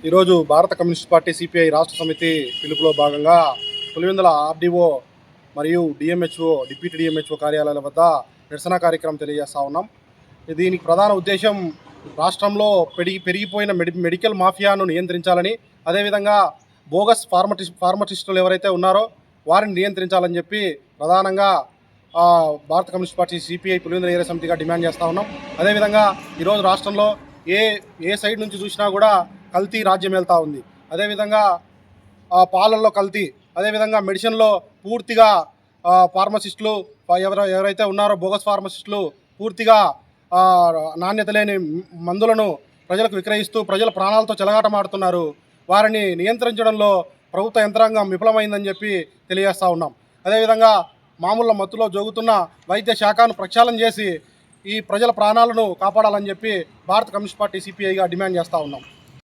ఈరోజు భారత communist party CPI రాష్ట్ర సమితి పిలుపులో భాగంగా పులివెందుల ఆర్డీఓ మరియు డిఎంహెచ్ఓ డిప్యూటీ డిఎంహెచ్ఓ కార్యాలయాల వద్ద నిరసన కార్యక్రమం తెలియజేస్తూ ఉన్నాం. దీనికి ప్రధాన ఉద్దేశం రాష్ట్రంలో పెరిగిపోయిన మెడికల్ మాఫియాను నియంత్రించాలని, అదేవిధంగా బోగస్ ఫార్మసిస్టులు ఎవరైతే ఉన్నారో వారిని నియంత్రించాలని చెప్పి ప్రధానంగా భారత communist party CPI Pulivendula area సమితిగా డిమాండ్ చేస్తూ ఉన్నాం. అదేవిధంగా ఈరోజు రాష్ట్రంలో ఏ సైడ్ నుంచి చూసినా కూడా కల్తీ రాజ్యం వెళ్తూ ఉంది. అదేవిధంగా పాలల్లో కల్తీ, అదేవిధంగా మెడిసిన్లో పూర్తిగా ఫార్మసిస్టులు ఎవరైతే ఉన్నారో బోగస్ ఫార్మసిస్టులు పూర్తిగా నాణ్యత లేని మందులను ప్రజలకు విక్రయిస్తూ ప్రజల ప్రాణాలతో చెలగాటమాడుతున్నారు. వారిని నియంత్రించడంలో ప్రభుత్వ యంత్రాంగం విఫలమైందని చెప్పి తెలియజేస్తూ ఉన్నాం. అదేవిధంగా మామూలు మత్తులో జోగుతున్న వైద్య శాఖను ప్రక్షాళన చేసి ఈ ప్రజల ప్రాణాలను కాపాడాలని చెప్పి భారత కమ్యూనిస్ట్ పార్టీ సిపిఐగా డిమాండ్ చేస్తూ ఉన్నాం.